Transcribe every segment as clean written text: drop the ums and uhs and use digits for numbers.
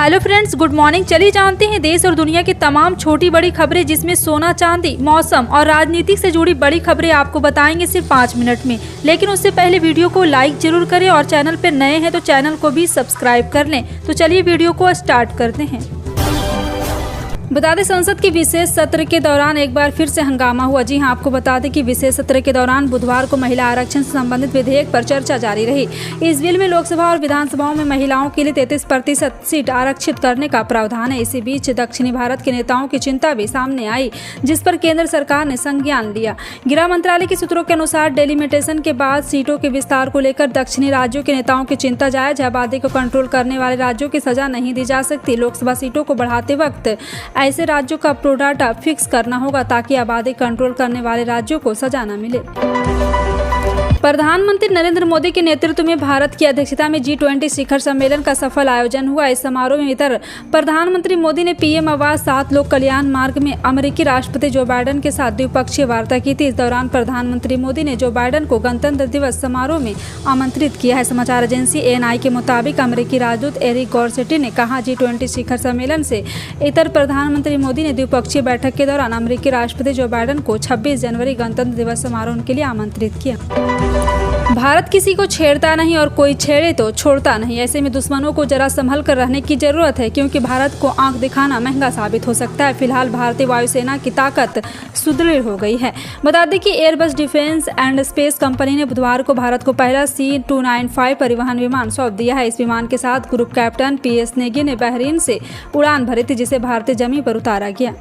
Hello friends, good morning. चलिए जानते हैं देश और दुनिया की तमाम छोटी बड़ी खबरें, जिसमें सोना चांदी, मौसम और राजनीति से जुड़ी बड़ी खबरें आपको बताएंगे सिर्फ 5 मिनट में। लेकिन उससे पहले वीडियो को लाइक जरूर करें और चैनल पर नए हैं तो चैनल को भी सब्सक्राइब कर लें। तो चलिए वीडियो को स्टार्ट करते हैं। बता दें, संसद के विशेष सत्र के दौरान एक बार फिर से हंगामा हुआ। जी हां, आपको बता दें कि विशेष सत्र के दौरान बुधवार को महिला आरक्षण से संबंधित विधेयक पर चर्चा जारी रही। इस बिल में लोकसभा और विधानसभाओं में महिलाओं के लिए 33% सीट आरक्षित करने का प्रावधान है। इसी बीच दक्षिणी भारत के नेताओं की चिंता भी सामने आई, जिस पर केंद्र सरकार ने संज्ञान लिया। गृह मंत्रालय के सूत्रों के अनुसार डेलिमिटेशन के बाद सीटों के विस्तार को लेकर दक्षिणी राज्यों के नेताओं की चिंता जायज है। आबादी को कंट्रोल करने वाले राज्यों की सजा नहीं दी जा सकती। लोकसभा सीटों को बढ़ाते वक्त ऐसे राज्यों का प्रोडाटा फिक्स करना होगा ताकि आबादी कंट्रोल करने वाले राज्यों को सजा न मिले। प्रधानमंत्री नरेंद्र मोदी के नेतृत्व में भारत की अध्यक्षता में G20 शिखर सम्मेलन का सफल आयोजन हुआ। इस समारोह में इधर प्रधानमंत्री मोदी ने पीएम आवास 7 लोक कल्याण मार्ग में अमेरिकी राष्ट्रपति जो बाइडेन के साथ द्विपक्षीय वार्ता की थी। इस दौरान प्रधानमंत्री मोदी ने जो बाइडेन को गणतंत्र दिवस समारोह में आमंत्रित किया है। समाचार एजेंसी ANI के मुताबिक अमेरिकी राजदूत एरिक गॉर्सेटी ने कहा, G20 शिखर सम्मेलन से इतर प्रधानमंत्री मोदी ने द्विपक्षीय बैठक के दौरान अमेरिकी राष्ट्रपति जो बाइडेन को 26 जनवरी गणतंत्र दिवस समारोह के लिए आमंत्रित किया। भारत किसी को छेड़ता नहीं और कोई छेड़े तो छोड़ता नहीं। ऐसे में दुश्मनों को जरा संभल कर रहने की जरूरत है, क्योंकि भारत को आंख दिखाना महंगा साबित हो सकता है। फिलहाल भारतीय वायुसेना की ताकत सुदृढ़ हो गई है। बता दें कि Airbus defence and space company ने बुधवार को भारत को पहला C295 परिवहन विमान सौंप दिया है। इस विमान के साथ ग्रुप कैप्टन PS नेगी ने बहरीन से उड़ान भरी थी, जिसे भारतीय जमीन पर उतारा गया।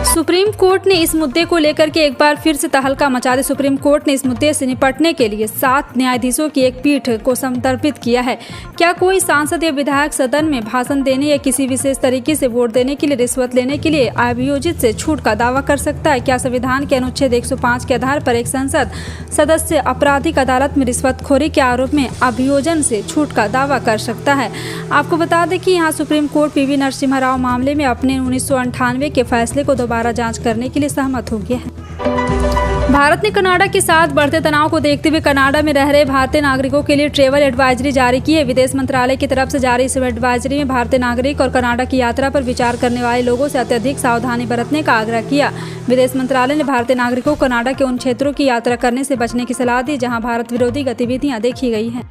सुप्रीम कोर्ट ने इस मुद्दे को लेकर के एक बार फिर से तहलका मचा दी। सुप्रीम कोर्ट ने इस मुद्दे से निपटने के लिए 7 न्यायाधीशों की एक पीठ को समर्पित किया है। क्या कोई सांसद या विधायक सदन में भाषण देने या किसी विशेष तरीके से वोट देने के लिए रिश्वत लेने के लिए अभियोजित से छूट का दावा कर सकता है? क्या संविधान के अनुच्छेद 105 के आधार पर एक संसद सदस्य आपराधिक अदालत में रिश्वतखोरी के आरोप में अभियोजन से छूट का दावा कर सकता है? आपको बता दें कि यहाँ supreme court PV Narasimha Rao मामले में अपने 1998 के फैसले को दोबारा जांच करने के लिए सहमत हो गया है। भारत ने कनाडा के साथ बढ़ते तनाव को देखते हुए कनाडा में रह रहे भारतीय नागरिकों के लिए ट्रैवल एडवाइजरी जारी की है। विदेश मंत्रालय की तरफ से जारी इस एडवाइजरी में भारतीय नागरिक और कनाडा की यात्रा पर विचार करने वाले लोगों से अत्यधिक सावधानी बरतने का आग्रह किया। विदेश मंत्रालय ने भारतीय नागरिकों को कनाडा के उन क्षेत्रों की यात्रा करने से बचने की सलाह दी जहाँ भारत विरोधी गतिविधियाँ देखी गई हैं।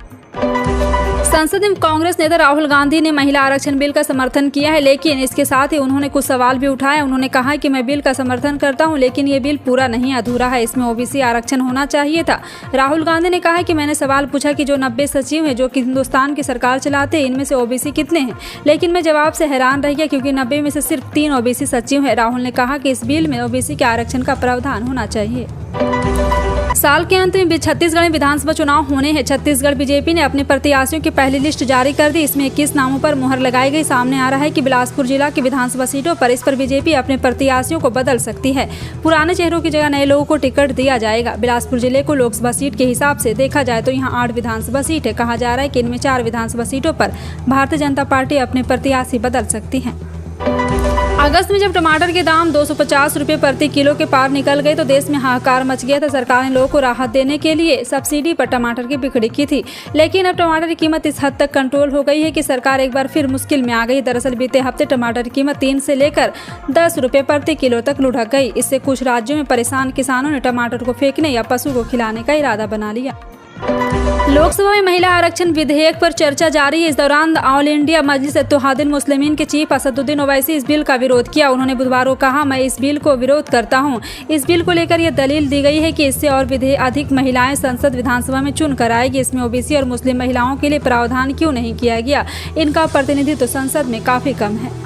संसद में कांग्रेस नेता राहुल गांधी ने महिला आरक्षण बिल का समर्थन किया है, लेकिन इसके साथ ही उन्होंने कुछ सवाल भी उठाए। उन्होंने कहा कि मैं बिल का समर्थन करता हूं, लेकिन ये बिल पूरा नहीं, अधूरा है, इसमें OBC आरक्षण होना चाहिए था। राहुल गांधी ने कहा कि मैंने सवाल पूछा कि जो 90 सचिव हैं जो कि हिंदुस्तान की सरकार चलाते हैं, इनमें से OBC कितने हैं, लेकिन मैं जवाब से हैरान रह गया, क्योंकि 90 में से सिर्फ 3 OBC सचिव हैं। राहुल ने कहा कि इस बिल में OBC के आरक्षण का प्रावधान होना चाहिए। साल के अंत में छत्तीसगढ़ में विधानसभा चुनाव होने हैं। छत्तीसगढ़ बीजेपी ने अपने प्रत्याशियों की पहली लिस्ट जारी कर दी। इसमें 21 नामों पर मुहर लगाई गई। सामने आ रहा है कि बिलासपुर जिला की विधानसभा सीटों पर इस पर बीजेपी अपने प्रत्याशियों को बदल सकती है। पुराने चेहरों की जगह नए लोगों को टिकट दिया जाएगा। बिलासपुर जिले को लोकसभा सीट के हिसाब से देखा जाए तो यहाँ 8 विधानसभा सीट है। कहा जा रहा है कि इनमें 4 विधानसभा सीटों पर भारतीय जनता पार्टी अपने प्रत्याशी बदल सकती है। अगस्त में जब टमाटर के दाम 250 रुपये प्रति किलो के पार निकल गए तो देश में हाहाकार मच गया था। सरकार ने लोगों को राहत देने के लिए सब्सिडी पर टमाटर की बिक्री की थी, लेकिन अब टमाटर की कीमत इस हद तक कंट्रोल हो गई है कि सरकार एक बार फिर मुश्किल में आ गई। दरअसल बीते हफ्ते टमाटर की कीमत 3 से लेकर 10 रुपये प्रति किलो तक लुढ़क गई। इससे कुछ राज्यों में परेशान किसानों ने टमाटर को फेंकने या पशु को खिलाने का इरादा बना लिया। लोकसभा में महिला आरक्षण विधेयक पर चर्चा जारी है। इस दौरान ऑल इंडिया मजलिस इत्तेहादुल मुस्लिमीन के चीफ असदुद्दीन ओवैसी इस बिल का विरोध किया। उन्होंने बुधवार को कहा, मैं इस बिल को विरोध करता हूं। इस बिल को लेकर यह दलील दी गई है कि इससे और अधिक महिलाएं संसद विधानसभा में चुन कर आएगी। इसमें OBC और मुस्लिम महिलाओं के लिए प्रावधान क्यों नहीं किया गया? इनका प्रतिनिधित्व संसद में काफी कम है।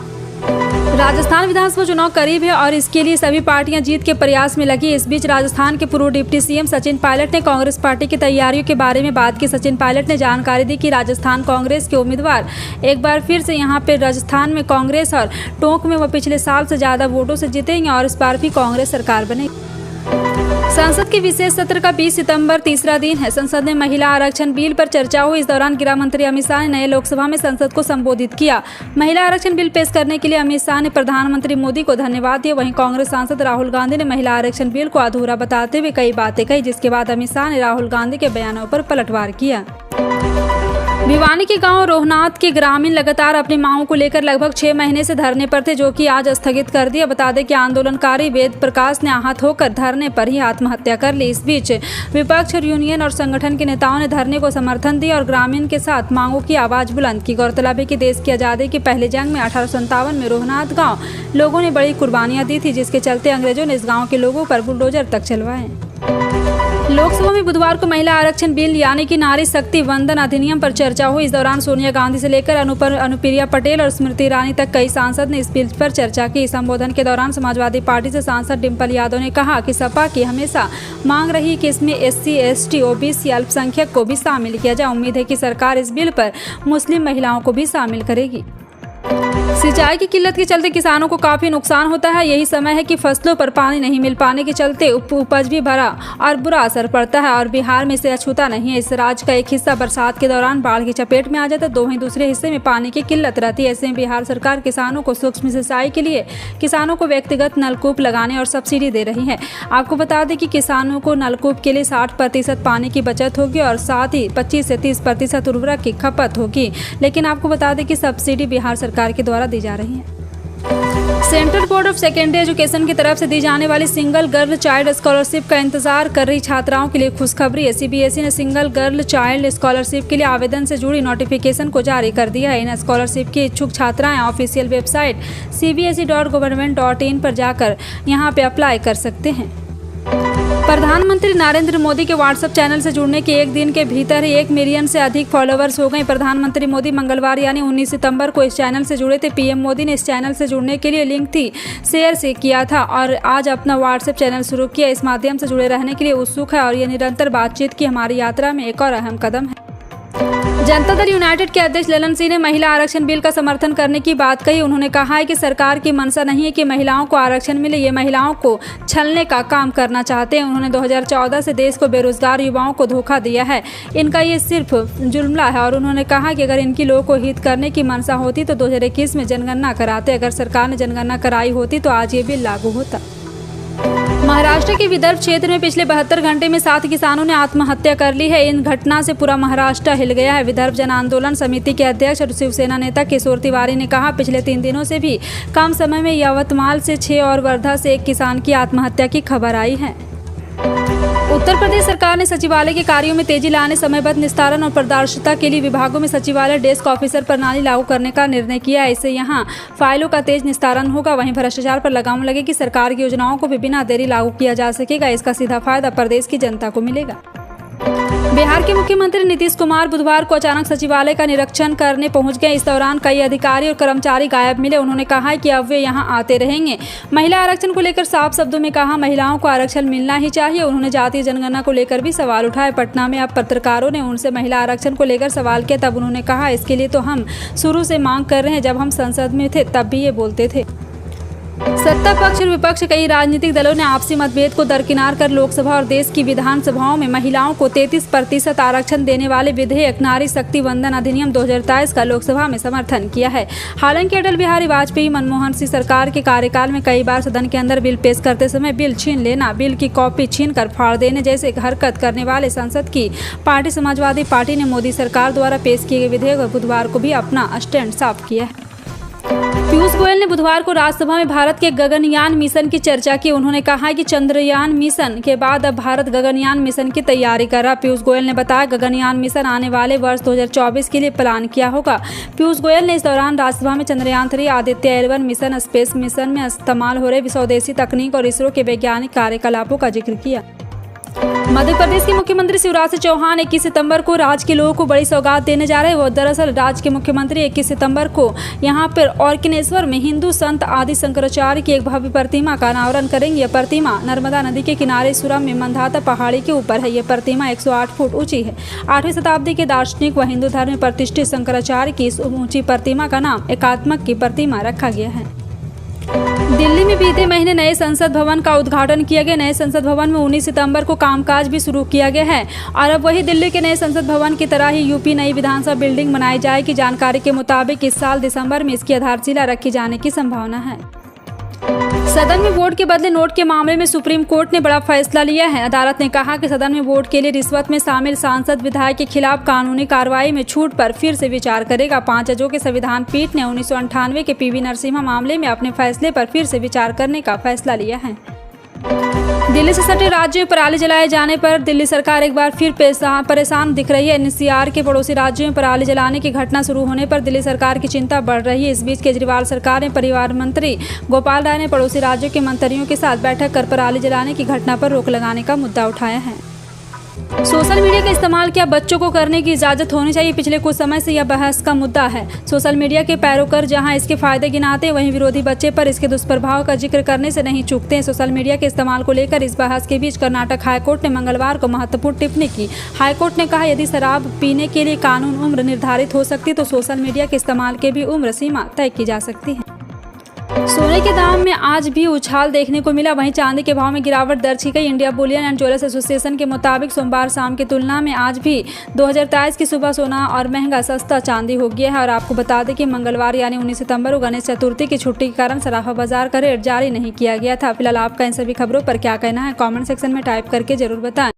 राजस्थान विधानसभा चुनाव करीब है और इसके लिए सभी पार्टियां जीत के प्रयास में लगी। इस बीच राजस्थान के पूर्व डिप्टी CM सचिन पायलट ने कांग्रेस पार्टी की तैयारियों के बारे में बात की। सचिन पायलट ने जानकारी दी कि राजस्थान कांग्रेस के उम्मीदवार एक बार फिर से यहां पर राजस्थान में कांग्रेस और टोंक में वह पिछले साल से ज्यादा वोटों से जीतेंगे और इस बार भी कांग्रेस सरकार बनेगी। संसद के विशेष सत्र का 20 सितंबर तीसरा दिन है। संसद में महिला आरक्षण बिल पर चर्चा हुई। इस दौरान गृह मंत्री अमित शाह ने नए लोकसभा में संसद को संबोधित किया। महिला आरक्षण बिल पेश करने के लिए अमित शाह ने प्रधानमंत्री मोदी को धन्यवाद दिया। वहीं कांग्रेस सांसद राहुल गांधी ने महिला आरक्षण बिल को अधूरा बताते हुए कई बातें कही, जिसके बाद अमित शाह ने राहुल गांधी के बयानों पर पलटवार किया। भिवानी के गांव रोहनाथ के ग्रामीण लगातार अपनी मांगों को लेकर लगभग 6 महीने से धरने पर थे, जो कि आज स्थगित कर दिया। बता दें कि आंदोलनकारी वेद प्रकाश ने आहत होकर धरने पर ही आत्महत्या कर ली। इस बीच विपक्ष और यूनियन और संगठन के नेताओं ने धरने को समर्थन दिया और ग्रामीण के साथ मांगों की आवाज बुलंद की। गौरतलब है कि देश की आज़ादी की पहली जंग में 1857 में रोहनाथ गाँव लोगों ने बड़ी कुर्बानियां दी थी, जिसके चलते अंग्रेजों ने इस गाँव के लोगों पर बुलडोजर तक चलवाए। लोकसभा में बुधवार को महिला आरक्षण बिल यानी कि नारी शक्ति वंदन अधिनियम पर चर्चा हुई। इस दौरान सोनिया गांधी से लेकर अनुप्रिया पटेल और स्मृति ईरानी तक कई सांसद ने इस बिल पर चर्चा की। संबोधन के दौरान समाजवादी पार्टी से सांसद डिम्पल यादव ने कहा कि सपा की हमेशा मांग रही कि इसमें SC, ST, OBC अल्पसंख्यक को भी शामिल किया जाए। उम्मीद है कि सरकार इस बिल पर मुस्लिम महिलाओं को भी शामिल करेगी। सिंचाई की किल्लत के चलते किसानों को काफी नुकसान होता है। यही समय है कि फसलों पर पानी नहीं मिल पाने के चलते उपज भी भरा और बुरा असर पड़ता है और बिहार में इसे अछूता नहीं है। इस राज्य का एक हिस्सा बरसात के दौरान बाढ़ की चपेट में आ जाता है, तो वहीं दूसरे हिस्से में पानी की किल्लत रहती है। ऐसे में बिहार सरकार किसानों को सूक्ष्म सिंचाई के लिए किसानों को व्यक्तिगत नलकूप लगाने और सब्सिडी दे रही है। आपको बता दें कि किसानों को नलकूप के लिए 60% पानी की बचत होगी और साथ ही 25 से 30% उर्वरक की खपत होगी। लेकिन आपको बता दें कि सब्सिडी बिहार सरकार के द्वारा दी जा रही है। Central board of secondary education की तरफ से दी जाने वाली सिंगल गर्ल चाइल्ड स्कॉलरशिप का इंतजार कर रही छात्राओं के लिए खुशखबरी है। CBSE ने सिंगल गर्ल चाइल्ड स्कॉलरशिप के लिए आवेदन से जुड़ी नोटिफिकेशन को जारी कर दिया है। इन स्कॉलरशिप की इच्छुक छात्राएं ऑफिशियल वेबसाइट cbse.government.in पर जाकर यहां पे अप्लाई कर सकते हैं। प्रधानमंत्री नरेंद्र मोदी के व्हाट्सएप चैनल से जुड़ने के एक दिन के भीतर ही 1 मिलियन से अधिक फॉलोअर्स हो गए। प्रधानमंत्री मोदी मंगलवार यानी 19 सितंबर को इस चैनल से जुड़े थे। PM मोदी ने इस चैनल से जुड़ने के लिए लिंक थी शेयर से किया था और आज अपना व्हाट्सएप चैनल शुरू किया। इस माध्यम से जुड़े रहने के लिए उत्सुक है और ये निरंतर बातचीत की हमारी यात्रा में एक और अहम कदम है। जनता दल यूनाइटेड के अध्यक्ष ललन सिंह ने महिला आरक्षण बिल का समर्थन करने की बात कही। उन्होंने कहा है कि सरकार की मंशा नहीं है कि महिलाओं को आरक्षण मिले, ये महिलाओं को छलने का काम करना चाहते हैं। उन्होंने 2014 से देश को बेरोजगार युवाओं को धोखा दिया है, इनका ये सिर्फ जुमला है। और उन्होंने कहा कि अगर इनकी लोगों को हित करने की मंशा होती तो 2021 में जनगणना कराते। अगर सरकार ने जनगणना कराई होती तो आज ये बिल लागू होता। महाराष्ट्र के विदर्भ क्षेत्र में पिछले 72 घंटे में 7 किसानों ने आत्महत्या कर ली है। इन घटना से पूरा महाराष्ट्र हिल गया है। विदर्भ जन आंदोलन समिति के अध्यक्ष और शिवसेना नेता किशोर तिवारी ने कहा, पिछले 3 दिनों से भी कम समय में यवतमाल से 6 और वर्धा से 1 किसान की आत्महत्या की खबर आई है। उत्तर प्रदेश सरकार ने सचिवालय के कार्यों में तेजी लाने, समयबद्ध निस्तारण और पारदर्शिता के लिए विभागों में सचिवालय डेस्क ऑफिसर प्रणाली लागू करने का निर्णय किया है। इससे यहां फाइलों का तेज निस्तारण होगा। वहीं भ्रष्टाचार पर लगाम लगेगी। सरकार की योजनाओं को भी बिना देरी लागू किया जा सकेगा। इसका सीधा फायदा प्रदेश की जनता को मिलेगा। बिहार के मुख्यमंत्री नीतीश कुमार बुधवार को अचानक सचिवालय का निरीक्षण करने पहुंच गए। इस दौरान कई अधिकारी और कर्मचारी गायब मिले। उन्होंने कहा कि अब वे यहां आते रहेंगे। महिला आरक्षण को लेकर साफ शब्दों में कहा, महिलाओं को आरक्षण मिलना ही चाहिए। उन्होंने जातीय जनगणना को लेकर भी सवाल उठाए। पटना में अब पत्रकारों ने उनसे महिला आरक्षण को लेकर सवाल किया, तब उन्होंने कहा, इसके लिए तो हम शुरू से मांग कर रहे हैं। जब हम संसद में थे तब भी ये बोलते थे। सत्ता पक्ष और विपक्ष कई राजनीतिक दलों ने आपसी मतभेद को दरकिनार कर लोकसभा और देश की विधानसभाओं में महिलाओं को 33% आरक्षण देने वाले विधेयक नारी शक्ति वंदन अधिनियम 2023 का लोकसभा में समर्थन किया है। हालांकि अटल बिहारी वाजपेयी मनमोहन सिंह सरकार के कार्यकाल में कई बार सदन के अंदर बिल पेश करते समय बिल छीन लेना, बिल की कॉपी छीनकर फाड़ देने जैसे हरकत करने वाले संसद की पार्टी समाजवादी पार्टी ने मोदी सरकार द्वारा पेश किए गए विधेयक और बुधवार को भी अपना स्टैंड साफ किया है। पीयूष गोयल ने बुधवार को राज्यसभा में भारत के गगनयान मिशन की चर्चा की। उन्होंने कहा कि चंद्रयान मिशन के बाद अब भारत गगनयान मिशन की तैयारी कर रहा। पीयूष गोयल ने बताया, गगनयान मिशन आने वाले वर्ष 2024 के लिए प्लान किया होगा। पीयूष गोयल ने इस दौरान राज्यसभा में Chandrayaan 3 Aditya L1 mission, space mission में इस्तेमाल हो रहे स्वदेशी तकनीक और इसरो के वैज्ञानिक कार्यकलापों का जिक्र किया। मध्य प्रदेश के मुख्यमंत्री शिवराज सिंह चौहान 21 सितंबर को राज्य के लोगों को बड़ी सौगात देने जा रहे हैं। वो दरअसल राज्य के मुख्यमंत्री 21 सितंबर को यहां पर ऑर्किनेश्वर में हिंदू संत आदि शंकराचार्य की एक भव्य प्रतिमा का अनावरण करेंगे। यह प्रतिमा नर्मदा नदी के किनारे सुरम में मंधाता पहाड़ी के ऊपर है। यह प्रतिमा 108 फुट ऊंची है। 8वीं शताब्दी के दार्शनिक व हिंदू धर्म में प्रतिष्ठित शंकराचार्य की इस ऊंची प्रतिमा का नाम एकात्मक की प्रतिमा रखा गया है। दिल्ली में बीते महीने नए संसद भवन का उद्घाटन किया गया। नए संसद भवन में 19 सितंबर को कामकाज भी शुरू किया गया है और अब वही दिल्ली के नए संसद भवन की तरह ही यूपी नई विधानसभा बिल्डिंग बनाई जाएगी। जानकारी के मुताबिक इस साल दिसंबर में इसकी आधारशिला रखी जाने की संभावना है। सदन में वोट के बदले नोट के मामले में सुप्रीम कोर्ट ने बड़ा फैसला लिया है। अदालत ने कहा कि सदन में वोट के लिए रिश्वत में शामिल सांसद विधायक के खिलाफ कानूनी कार्रवाई में छूट पर फिर से विचार करेगा। 5 जजों के संविधान पीठ ने 1998 के पीवी नरसिम्हा मामले में अपने फैसले पर फिर से विचार करने का फैसला लिया है। दिल्ली से सटे राज्यों में पराली जलाए जाने पर दिल्ली सरकार एक बार फिर परेशान दिख रही है। एनसीआर के पड़ोसी राज्यों में पराली जलाने की घटना शुरू होने पर दिल्ली सरकार की चिंता बढ़ रही है। इस बीच केजरीवाल सरकार ने परिवहन मंत्री गोपाल राय ने पड़ोसी राज्यों के मंत्रियों के साथ बैठक कर पराली जलाने की घटना पर रोक लगाने का मुद्दा उठाया है। सोशल मीडिया का इस्तेमाल क्या बच्चों को करने की इजाज़त होनी चाहिए? पिछले कुछ समय से यह बहस का मुद्दा है। सोशल मीडिया के पैरोकार जहां इसके फायदे गिनाते हैं, वहीं विरोधी बच्चे पर इसके दुष्प्रभाव का जिक्र करने से नहीं चूकते हैं। सोशल मीडिया के इस्तेमाल को लेकर इस बहस के बीच कर्नाटक हाईकोर्ट ने मंगलवार को महत्वपूर्ण टिप्पणी की। हाईकोर्ट ने कहा, यदि शराब पीने के लिए कानून उम्र निर्धारित हो सकती तो सोशल मीडिया के इस्तेमाल की भी उम्र सीमा तय की जा सकती है। सोने के दाम में आज भी उछाल देखने को मिला, वहीं चांदी के भाव में गिरावट दर्ज की गई। India Boolean and jewellers association के मुताबिक सोमवार शाम की तुलना में आज भी 2023 की सुबह सोना और महंगा सस्ता चांदी हो गया है। और आपको बता दें कि मंगलवार यानी 19 सितंबर को गणेश चतुर्थी की छुट्टी के कारण सराफा बाजार का रेट जारी नहीं किया गया था। फिलहाल आपका इन सभी खबरों पर क्या कहना है, कमेंट सेक्शन में टाइप करके जरूर बताएं।